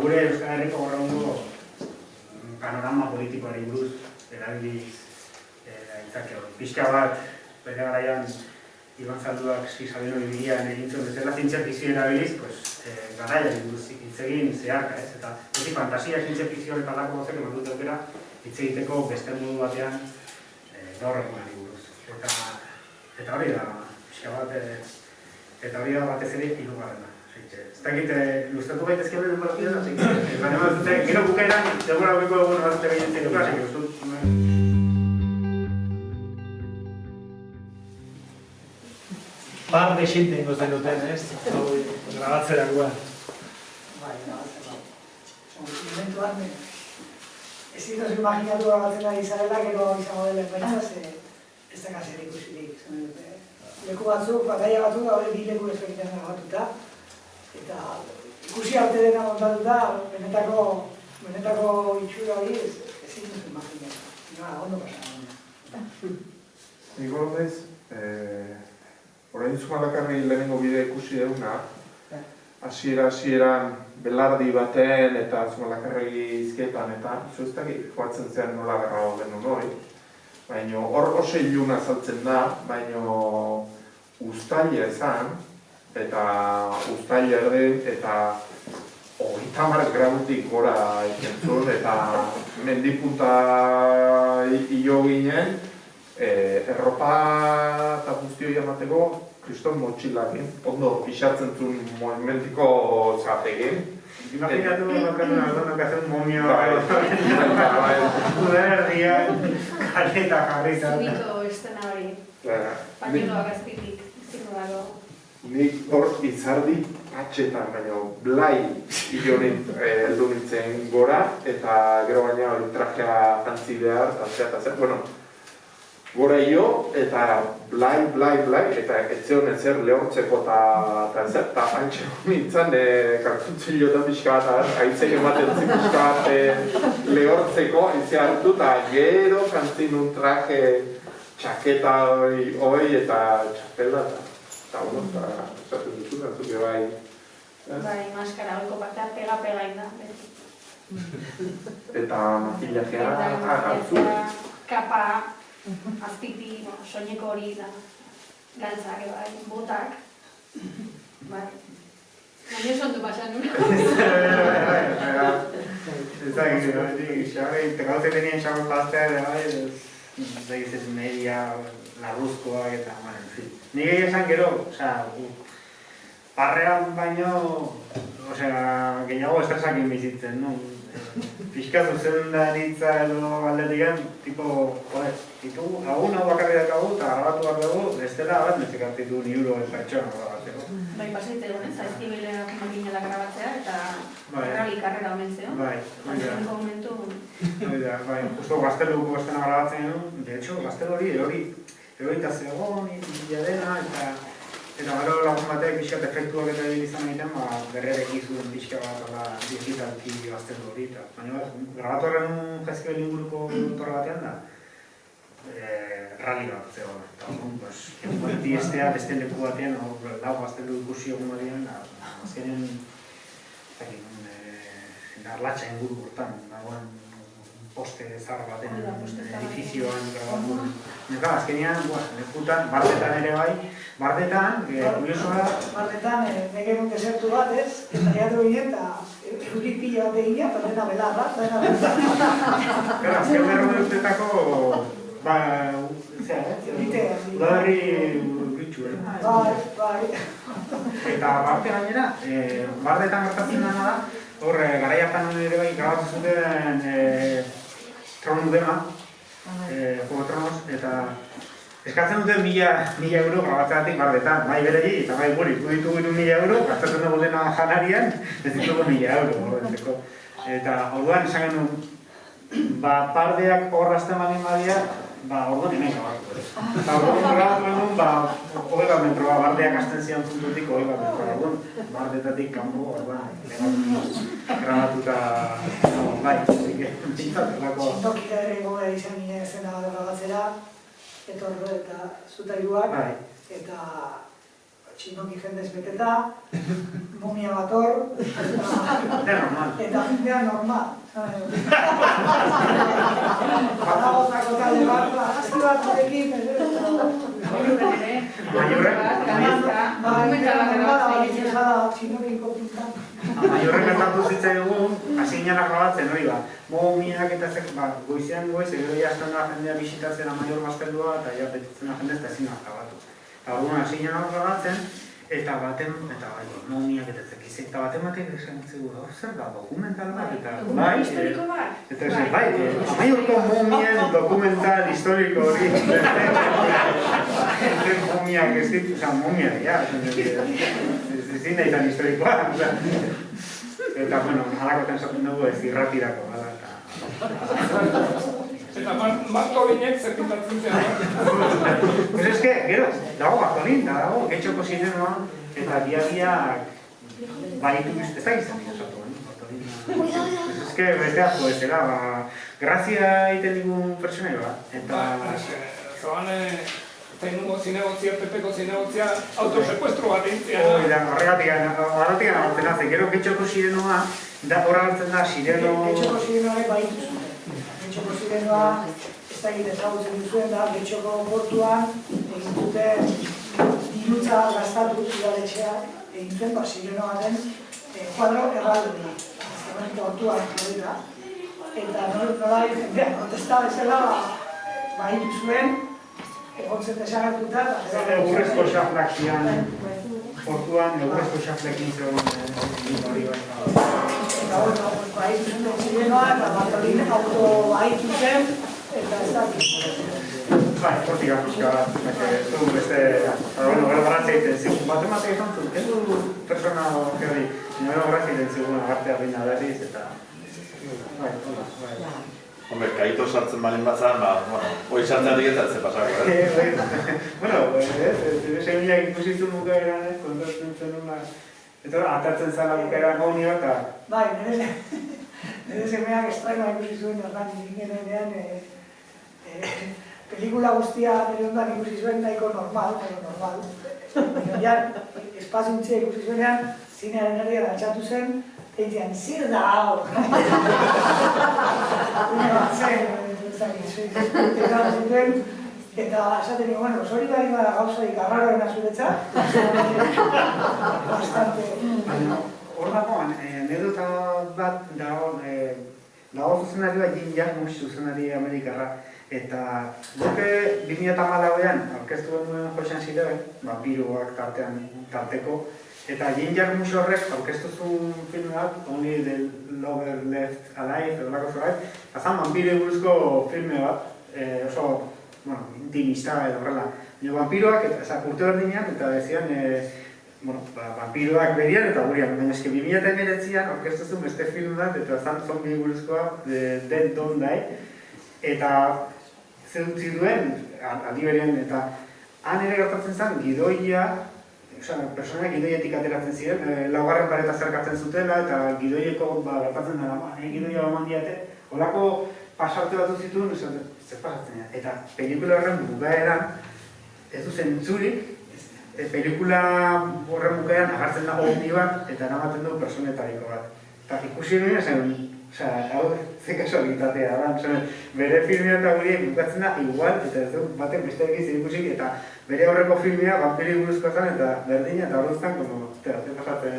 gure Euskal Herriko gaur egungo panorama politikoari buruz erabiliz aitzake hori. Pixka bat, bere garaian Iban Zalduak Sabino Ibigian egintzen bezala zientzia fikzio erabiliz, garaiari buruz hitz egin zeharka, ez? Eta beti fantasia zientzia fikzio eta lako gozak eman dut aukera hitz egiteko beste modu batean gaur egunari buruz. Eta hori da, pixka bat, eta hori da batez ere hirugarrena. Ez dakit, luztatu gaitezke beren partidan, gero bukaeran, segura hobeko egun batzute gehien zegoela, así que ustut. Par de xente ingo zen duten, ez? Grabatzerakoa. Bai, grabatzerakoa. Momentu bat, ezin dozu imaginatu grabatzen ari zarela, gero izango dela enpaitza, ez da kaser ikusirik. Leku batzuk, bataia batzuk, gaur bi leku ezberdinen grabatuta. Eta ikusi arte dena montatuta, benetako itxura hori ezin duzu imaginatu. Ondo pasan. Nik horrez, orain Zumalakarri lehenengo bidea ikusi duguna, hasieran belardi baten eta Zumalakarri izketan eta zuztaki joatzen zean nola garra genuen hori. Baina hor oso iluna azaltzen da, baina uztaila ezan, eta uztaila erden eta 30 gradutik gora ikentzun eta mendipunta hilo ginen erropa eta guztioi amateko kriston motxilakin, ondo pixatzen zuen movimentiko zategin. Imaginatu bakatun aldonak hazen momio erdian, kaleta jarrita. Zubiko estena hori, pañueloak azpitik, ziko dago. Nik hor izardi atxetan, baina blai hilonin heldu nintzen gora, eta gero baina hori trajea jantzi behar, eta zer, bueno, gora hilo, eta blai, eta etzion ezer lehortzeko eta zer, eta antxe nintzen kartzuntzilo eta pixka bat, aitzek ematen zen pixka bat lehortzeko, aitzea hartu, eta gero jantzi nun traje txaketa hoi eta txapela, eta bueno, esaten dut, zuke bai. Bai, maskara horko partean pega inda. Eta makillajea hartzu. Kapa, azpiti, soineko hori da. Galtzak, bai, botak. Bai. Baina sontu pasan nuna. Ez da, tekauze tenien xabot pastea, ez media, larruzkoak eta, en fin. Nik egia esan gero, Arrean baino, gehiago estresakin bizitzen, no? Pixka zuzendaritza edo aldetiken, tipo, hau bakarri dakagu eta grabatu behar dugu, bestela bat nezikartitu euro pertsona grabatzeko. Bai, pasaitze duen, zaizkibilea makinela grabatzea eta errali karrera omen zeon. Bai, Azkeneko momentu... Bai, justo gazteluko estena grabatzen genuen, de hecho, gaztelu hori eta zegoen, illa dena, eta gero lagun batek pixkat efektuak eta izan egiten, berrerek izuen pixka bat digitalki gaztelu hori. Baina, grabatu horren jaizkibel inguruko torre batean da, rally bat zegoen. Eta, egualti estea beste leku batean, lau gaztelu ikusi egun horien, azkenen, arlatxa inguru hortan, dagoen poste zahar baten edifizioan grabatu. Neka, azkenean, lekutan, bardetan ere bai, bardetan, kuriosoa... Bardetan, negerun desertu bat ez, eta jatu ginen, eta eurik pila bat egin, eta dena belarra, dena belarra. Gara, azken berro urtetako, udaberri gritxu, Bai. Eta barte gainera, bardetan gertatzen dena da, hor, garai hartan ere bai, grabatu zuten Tronu dema, Juego de Tronos, eta eskatzen duten 1000 euro grabatzeatik bardetan, bai beregi, eta bai guri, ditugu 1000 euro, gastatzen dugu dena janarian, ez ditugu 1000 euro. Eta orduan esan genuen, pardeak horrazten bani badia, orduan hemen grabatu. Eta orduan grabatu genuen, 20 metroa bardeak hasten zian puntutik 20 metroa. Orduan, bardetatik kanpo, orduan, grabatuta, bai, Txintokita ere goga izan ginen zena bat grabatzera, etorro eta zutairuak, eta txintoki jendez beteta, mumia bat hor, eta jendean normal. Badagotako talde bat, azki bat horrekin, Maiorren gertatu zitzai dugu, hasi ginen grabatzen hori ba. Momiak eta goizean goiz, egero jazten da jendea bisitatzen Maior gazteldua eta ja petitzen da jendez eta ezin da grabatu. Eta orduan hasi ginen grabatzen, eta baten, eta bai, momiak eta zekizik, eta baten batek esan zigura, zer da, dokumental bat, eta bai, eta esan, bai, Maiorko momien dokumental historiko hori, momiak ez ditu, oza, momiak, ja, ez zin da izan historikoa, eta, bueno, alakoten zaten dugu ez irratirako, eta Bartolinek zerpitatzen zean. Pues es que, gero, dago Bartolin, dago, getxoko zinenoa, eta biak baitu, ez da izan izatu, Bartolin. Pues es que, bestea joezela, grazia egiten digun pertsonai bat, eta... Zoan, eta inungo zinegotzia, pepeko zinegotzia, autosekuestro bat eintzia. Horregatik agartzen haze, gero getxoko zirenoa, horra hartzen da, zireno... Getxoko zirenoa baitu zuten. Getxoko zirenoa, ez da egiten ezagutzen duzuen da, Getxoko portuan, egin duten dirutza gaztatu udaletxea, egin zuen, zirenoa den kuadro erralduna. Zerren portuan hori da. Eta nola jendean protesta bezala, baitu zuen, egontzen desagertuta, eta... Egurrezko xaflak zian, portuan, egurrezko xaflekin zegoen hori bai. Eta hori, baitu zuen zirenoa, eta Bartolin auto baitu zen, eta ez dakit. Bai, hortik apizka bat, ez du beste... Gero grazia egiten zigun, bat ematek izan zuen, ez du persona hori, gero grazia egiten zigun agartea bina berriz, eta... Bai, bai. Hombre, kaito sartzen balin batzan, hoi sartzen diketzen pasako, Bueno, seginak ikusitzen bukaeran, kontatzen zen una... Eta atatzen zala bukaeran gauni bat, eta... Bai, nire semeak estraima ikusi zuen ordan ingenean, pelikula guztia nire ondan ikusi zuen nahiko normal, Baina ja, espaziuntzia ikusi zuenean, zinearen herrian altxatu zen, eta zir da hau! Eta esaten dugu, bueno, hori bari bada gauzaik arraroena zuretzat. Bastante. Hor dagoan, anedota bat dago zuzenari bat Jim Jarmusch zuzenari Amerikarra. Eta duke 2014an aurkeztu genuen Josean Zidoen, vampiroak tarteko, Eta Jane Jarmusch horrek aurkeztu zuen filme bat, Only the Lover Left Alive, edo lako zorai, eta zan vampire buruzko filme bat, oso, bueno, intimista edo horrela. Vampiroak, eta urte berdinean, eta dezian, vampiroak berian eta gurian, baina eski 2019an aurkeztu zuen beste film bat, eta zan zombi buruzkoa, Dead Don't Die, eta zerutzi duen, aldi berean, eta han ere gertatzen zen, gidoia, personak gidoietik ateratzen ziren, laugarren pareta zerkatzen zutela, eta gidoieko gertatzen dara, gidoia eman diate, holako pasarte batu zituen, zer pasatzen dira. Eta pelikula horren bukaeran, ez du zentzurik, pelikula horren bukaeran agartzen da omni bat, eta eramaten du personetariko bat. Eta ikusi nuen zen, hau ze kasualitatea da, bere filmea eta guriek bukatzen da igual, eta ez du baten beste egiz ikusik, eta bere horreko filmea vampiri buruzkoa zen, eta berdina, eta horreztan, ze pasatzen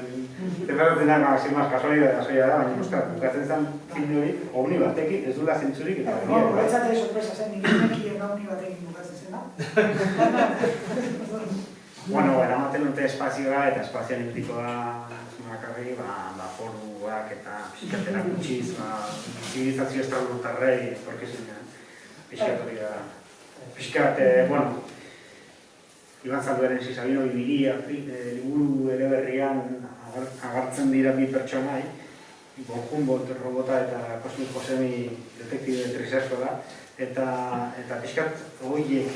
da, maximaz kasualitatea soia da, baina bukatzen zen filme hori, omni batekin, ez du la zentzurik, eta berdina. Horretzate sorpresa zen, nik nekien omni batekin bukatzen zena. Bueno, eramaten dute espazioa eta espazioan iptikoa zumakarri, foruak eta pixkatera gutxiz, zibilizazio estralurtarrei etorkizunean. Pixkat hori da. Pixkat, bueno, Iban Zalduaren Sisabino Ibiria, liburu eleberrian agartzen dira bi pertsonai, Humboldt robota eta Cosmic Josemi detektibe trisesko da, eta pixkat horiek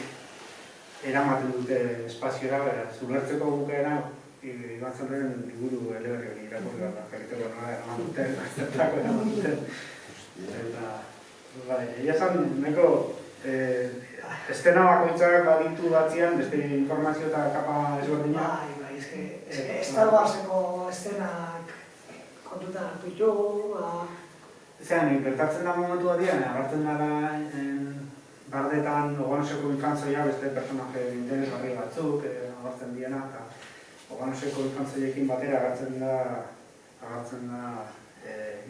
eramaten dute espaziora, zulertzeko bukaera, Iban Zalduaren liburu eleberri hori irakurri bat, jarriteko eraman duten, aztertako eraman duten. Eta, egia zan, neko estena bakoitzak baditu batzian, beste informazio eta kapa ezberdina. Bai, Star Warseko estenak kontutan hartu ditugu. Zeran, gertatzen da momentu batian, agartzen dara bardetan Oganoseko infantzoia beste personaje interesgarri batzuk, agartzen diena, eta Oganoseko infantzoiekin batera agartzen da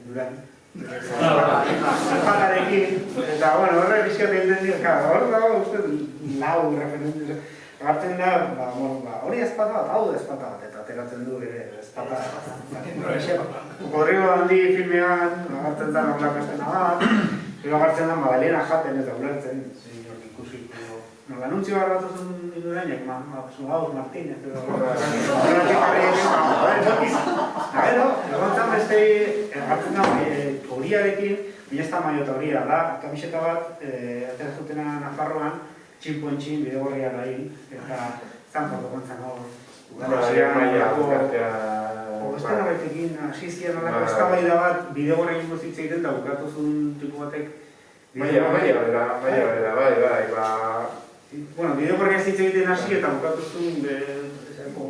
Duran. Zerpalarekin, eta horre bizkat egiten dira, hor dago uste lau referentziz. Agartzen da, hori ezpata bat, hau da ezpata bat, eta ateratzen du ezpata bat. Gorrilo handi filmean, agartzen da norlako estena bat, gero agartzen da Madalena jaten eta ulertzen, ikusiko. Anuntzio bat bat zuen Indurainek, Zugauz Martínez, edo egontzan beste agartzen da horiarekin, minezta maiota horia da, kamiseta bat, atera zutena Nafarroan, txinpoentxin, bidegorria dahin, eta zantzako gontzan hor. Beste narretekin, asizkian alako eztabaida bat, bidegorria ingo zitza egiten, eta bukatu zuen tipu batek. Bueno, bidegorria zitza egiten hasi eta bukatu zuen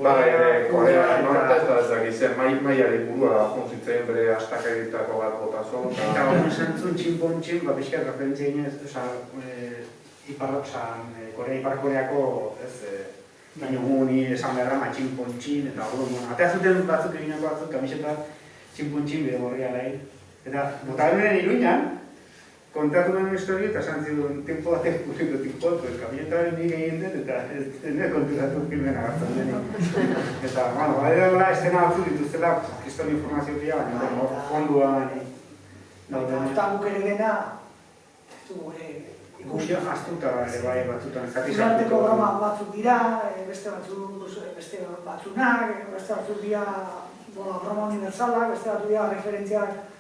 Korea norta ez da ezakizen, maiari burua jonzitzen bere astak editako bat botazo. Eta hori zentzun txinpontxin, pixkat referentzia ginez, Korea Ipar-Koreako baino guni esan beharra txinpontxin, eta hori atea zuten batzuk eginako batzuk, kamisetak txinpontxin bidegorria lehin. Eta botaren Iruñan, kontatu den historia eta esan zidun tempo batek kurriko tipot, kamisetaren nik egin den eta ez nire konturatu filmen agartzen denik. Eta, badera estena batzuk dituztela, kriston informazio pila, baina fonduan. Eta guk ere dena, ez du gure ikusia astuta ere bai batzutan. Zerteko broma batzuk dira, beste batzunak, beste batzuk dira broma universalak, beste batzuk dira referentziak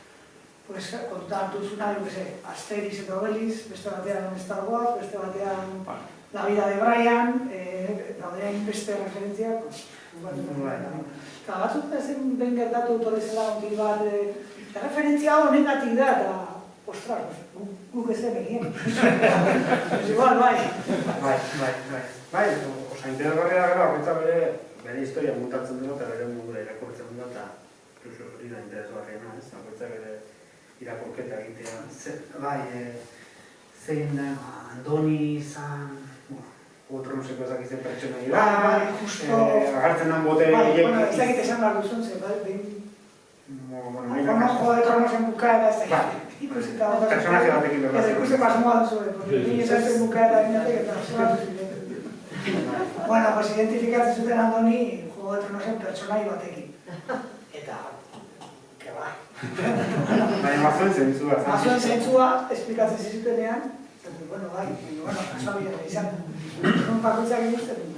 kontutan hartu zuna, Asterix eta Obelix, beste batean Star Wars, beste batean La vida de Brian, daudean beste referentziak. Eta batzuk ezen ben gertatu torrezela ontil bat, referentzia honengatik da, eta ostras, guk ez den egin. Ez igual, bai. Bai, osa interesgarria da gero, bere historia mutatzen dut, eta bere mundura irakurtzen dut, eta hori da interesgarriena, ez? Bakoitzak bere irakurketa egitea. Bai, zein Andoni izan, otro no seko ezakizen pertsona dira. Bai, justo. Agartzen den bote horiek. Bueno, ez dakit esan behar duzun, ze, bai, Juego de Tronos en bukaera, ez dakit. Personaje batekin berda. Ez ikusten pasmoa duzu, porque ni ez en bukaera eginatek eta pasmoa duzu. Bueno, pues identifikatzen zuten Andoni, Juego Juego de Tronosen pertsonai batekin. Eta, que bai. Baina mazuen zentzua. Mazuen zentzua, esplikatzen zizutenean, bueno, bai, kasabia izan. Non bakoitzak egiten dut.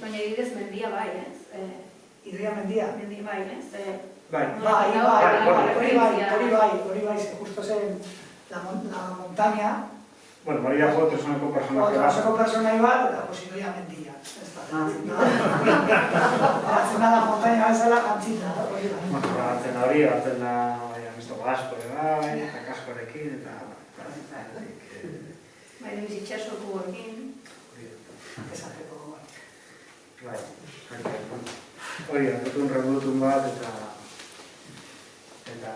Baina idez mendia bai, ez? Idoia mendia. Mendia bai, ez? Bai. Hori bai, justo zen la montaña. Bueno, hori da Juego de Tronoseko personaje bat. Tronoseko personai bat, eta Idoia mendia. Batzen da la montaña bezala jantzita. Batzen da hori, batzen da Ernesto Gasko ere bai, eta Kaskorekin, eta... Bai, demiz itxasoko horrekin. Esateko. Bai, hori da, un revolutun bat, eta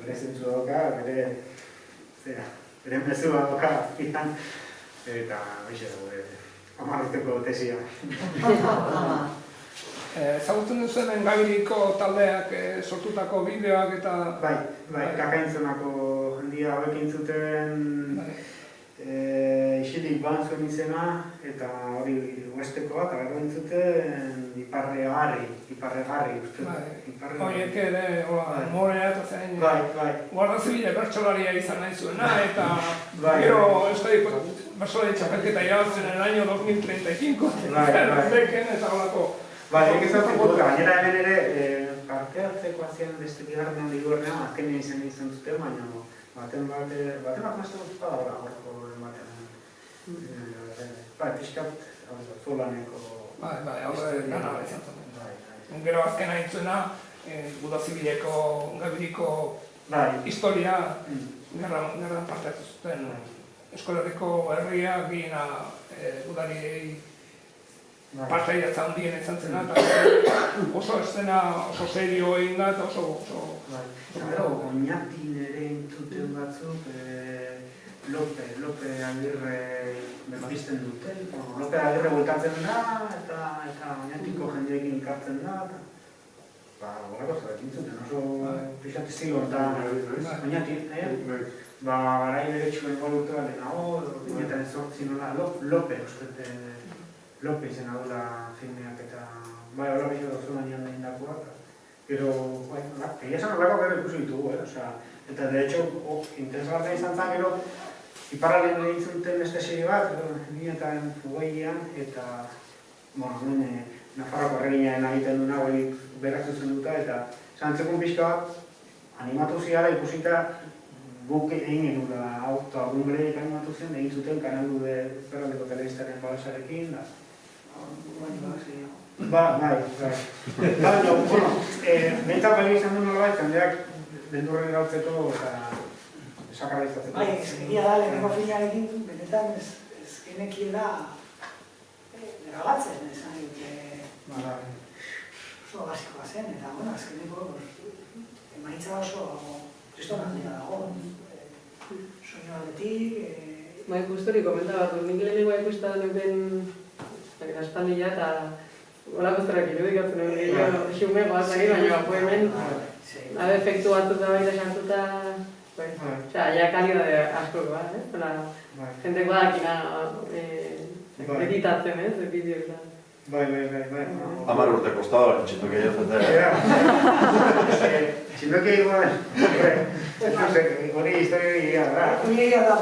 bere zentzu dauka, bere mezu bat dauka, eta bixe da gure amarruteko tesia. Ezagutzen duzen Engabiliko taldeak sortutako bideoak eta... Bai, kakaintzonako jendia hauekin zuten isilik ban zuen izena, eta hori uestekoa, eta gero entzuten Iparregarri uste. Horiek ere, morea eta zen... Guarda Zibila bertsolaria izan nahi zuena, eta gero Euskadiko bertsolari txapelketa irabazten en el año 2035, beken eta holako... Bai, egizatzen dut, gainera hemen ere, parte hartzeko azien beste bigarrenean digorrean, azkenean izan zuten, baina baten bat mazte dut bada horko batean. Bai, pixkat, zolaneko... Bai, aurre gana izan zen. Gero azken haintzuena, Guda Zibileko, Engabiliko historia, gerran parte hartu zuten Euskal Herria, gina Gudariei parte idatza handien izan zena, eta oso eszena, oso serio egin da, eta oso... Gero, Oñatin ere entzuten batzuk, Lope Agirre berpizten duten. Lope Agirre bueltatzen da, eta Oñatiko jendeekin ikartzen da. Horako zarekin zuten, oso pixat estilo eta Oñatin, garai bere txuen volutua lehenago, eta ezortzi nola, Lope, uste Lope izena dola filmeak eta bai, hola pixat oso dañan da indakoak. Pero, egia esan horreko gero ikusi ditugu, eta de hecho, interesgarria izan zen gero, Iparraldean egin zuten beste serie bat, 2008an, eta, Nafarroko erreginaren egiten duna, hori berak zuzen duta, eta zantzekun pixka bat, animatu ziala ikusita guk egin genula, eta Gungrek animatu zen, egin zuten kanalu Iparraldeko telebistaren balasarekin, da. Bai. Behintzat bai izan du nolabait, jendeak bendurren gautzeko eta sakarra izatzeko. Bai, egia da, lehenengo filmarekin, benetan ez genekiela grabatzen, esan dute oso basikoa zen, eta azkeneko emaitza oso kristonan dira dago, soinu aldetik... Bai, gustori komentaba, nik lehenengoa ikusta nuken aspaldia eta olako zerak irudikatzen egin gehiago, xume goazak baina hemen efektu batzuk da baita sartuta, ja kalio askoko bat, jendeko dakina editatzen, bideoak. Bai. Amar urte kostado, txindoki jazatea. Txindoki igual, hori historia egia da. Hori egia da,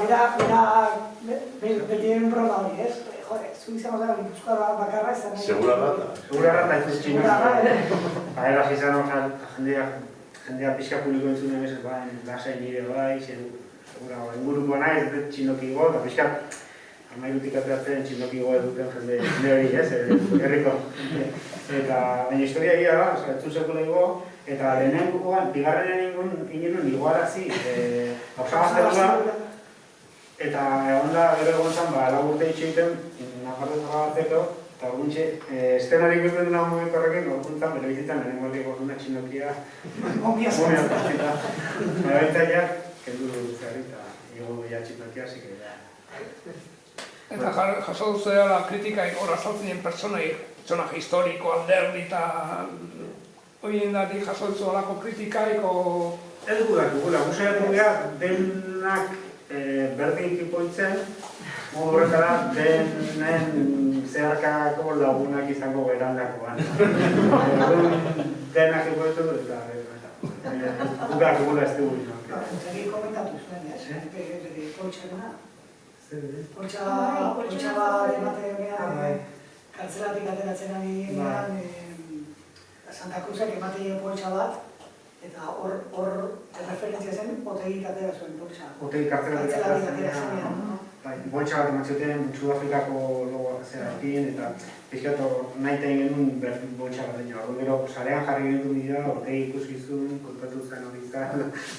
beti egin proba hori, ez? Jode, zu izango da, Gipuzkoa bakarra izan nahi. Segura rata. Segura rata ez txindoki. Baina, izan jendea pixka publiko entzunen ez, lasai nire bai, segura, inguruko nahi, ez txindoki igual, eta pixka amairutik ateratzen txindoki igual duten jende hori, ez, herriko. Eta, baina historia egia da, entzun sekula igual, eta lehenengoan, bigarrenean ingenuen iguarazi, hausagazte eta egon da, gero egon zan, laburte itxeiten, nafarretu gabatzeko, eta orduntxe, estenarik ikusten duna momentu horrekin, orduntza, bere bizitzan, lehenengo hori gozuna txindokia, momia zartzita. Baina baitaiak, kendu zerri, eta igo ya txindokia, así que ya. Eta jaso duzela kritika hor azaltzen pertsonaje historiko, alderdi eta horien dati jaso duzulako kritikaiko... Ez gudakugula, guzaiatu gara denak berdin tipoitzen, modu horretara denen zeharkako lagunak izango berandakoan. Denak egoetu eta gugak gula ez dugu. Zegi komentatu zuen, ez? Poltxarena. Poltxa bat ematen kartzelatik ateratzen ari genean, Santa Cruzek ematen poltxa bat, eta hor referentzia zen Otegik atera zuen poltxa. Otegik kartzelatik atera zenean. Poltxa bat ematzen Sudafrikako logoak zerakin, eta pixkatu nahi tein genuen poltxa bat deno. Gero, sarean jarri genuen dira, Otegik ikuskizun, kontatu zen hori izan,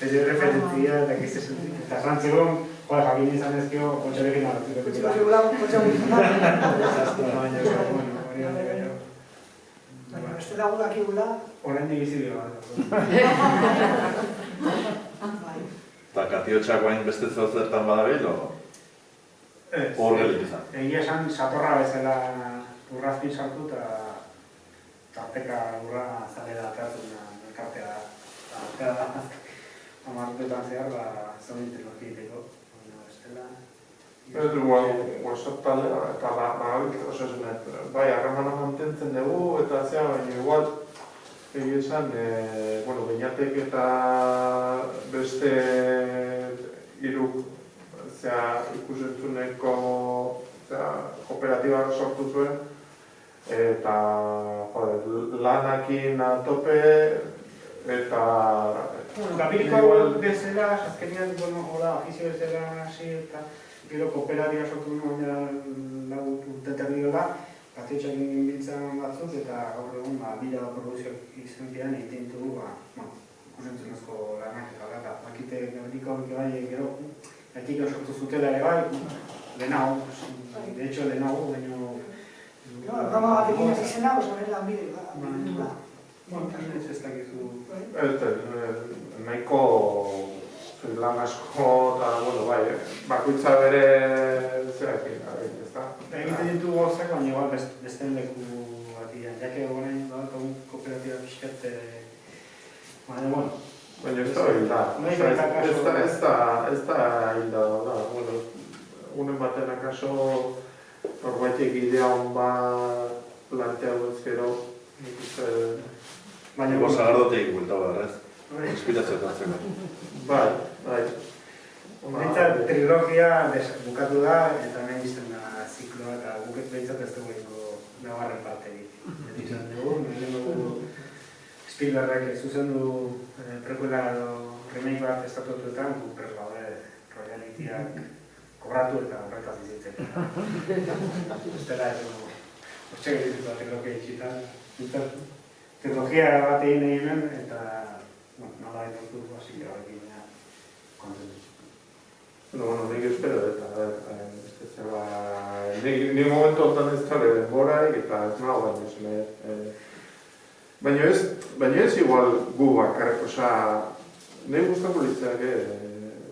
ez referentzia, eta gizezen. Eta frantzegon, jakin izan ezkio, poltxarekin hartu. Poltxa beste dago dakigula. Horrein digizibio bat. Eta katiotxak guain beste zertan badabil, hor gelik izan? Egia esan, satorra bezala urrazpin sartu eta tarteka urra zalera ateratzen elkartea. Eta amartuetan zehar, zaunitzen lokiteko. Ez dugu WhatsApp taldea eta bagabik osazunet, bai, harremana mantentzen dugu eta zea, baina igual egia esan, beinatek eta beste hiruk ikusentzuneko kooperatiba sortu zuen eta lanakin atope eta Kapiriko bezala, azkenean, afizio bezala hasi eta gero kooperatiba sortu nuen urteterri da, katiotxak egin biltzen batzuk eta gaur egun bila produzioak izan dian egiten dugu ikusentzunezko lanak eta bakite gabdiko bai gero Ekiko sortu zutela ere bai, lehenago, de hecho lehenago, baino... Rama bat egin ez izena, horren lanbide, ba. Ez dakizu... Nahiko lan asko eta, bai, bakoitza bere zerakin, ez da? Egiten ditu gozak, baina beste leku batian, jake goren, kooperatiba pixkat, baina, baina ez da hilda. Ez da hilda da. Unen baten akaso norbaitek idea hon bat planteatu ezkero. Baina sagardoteik buelta behar, ez? Inspiratzea tantzeko. Bai. Bintzat, trilogia bukatu da, eta nahi izten da zikloa, eta guket bintzat ez dugu nabarren parterik. Izan dugu, Spielbergek zuzendu prekuela remake bat estatuetan, gu prez gaude royalitiak kobratu eta horretaz izitzen. Ustela ez dugu, hortxe gerizitu da trilogia itxitan. Trilogia bat egin eginen eta nola etortu hasik horrekin kontentu. Nik espero eta, ni momentu hortan ez txale denboraik eta ez nago baina ez igual gu bakarrik, nahi guztako litzeak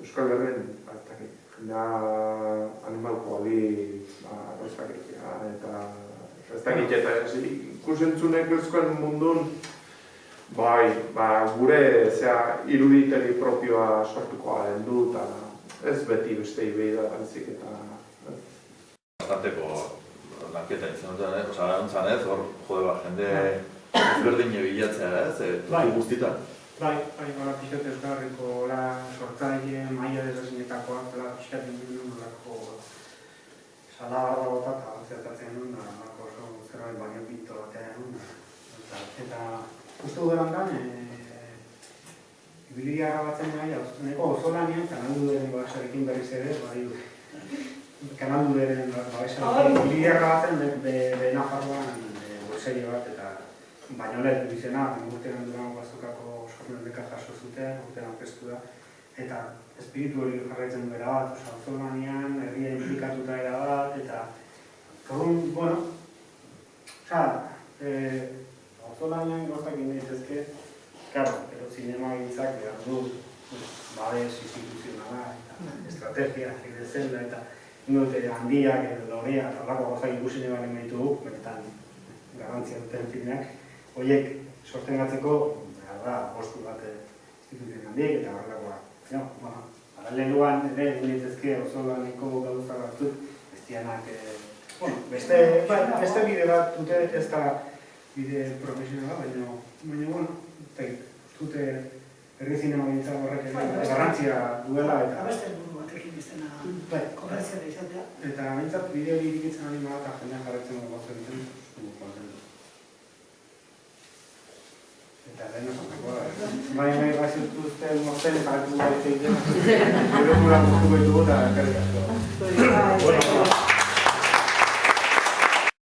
Euskal Herren animalko ali eta ez dakit eta ikusentzunek euskal mundun gure iruditeri propioa sortuko garen du eta ez beti beste ibei da bantzik eta... Bastanteko lanketa izan duten, ez, hor jode bat jende ezberdin bilatzea, ez, toki guztietan. Bai, pixkat Euskal Herriko sortzaile maia desazionetakoak, pixkat dut nolako salabarra bota eta zertatzen dut, nolako oso zerbait baino pinto batean dut. Eta uste dudan dan, ibilia batzen nahi, neko oso lanian, kanaldu deren basarekin berriz ere, kanaldu deren basarekin, ibilia batzen Benafarroan serie bat eta Bainolet bizena, urtean duran bazukako sormenbeka jaso zuten, urtean aurkeztu da, eta espiritu hori jarraitzen duela bat, auzolanean, herria implikatuta era bat, eta orduan, auzolanean gauzak indizezke, claro, pero zinema gintzak behar du, babes instituzionala, eta estrategia, egin eta indute handiak, lorea, eta horrako gauzak ikusi nebaren behitugu, benetan garantzia duten filmeak, horiek sostengatzeko, postu bat instituzioen handiek eta horrelakoa. Lehenduan ere, egin ditezke oso laneko gauza batzuk, bestianak bueno, beste bide bat dute, ez da bide profesionala, baina, bueno, dute herri zinema gintza horrek garrantzia duela eta... Beste helburu batekin izena komertziala izatea. Eta bintzat bide hori irikitzen ari eta jendean jarretzen dugu gauza egiten, dugu kontentu. Eta lehen osatako da. Baina gaziutuzten morten jarretu gaitzeiten, gero gura guztu behitugu eta ekarrik asko.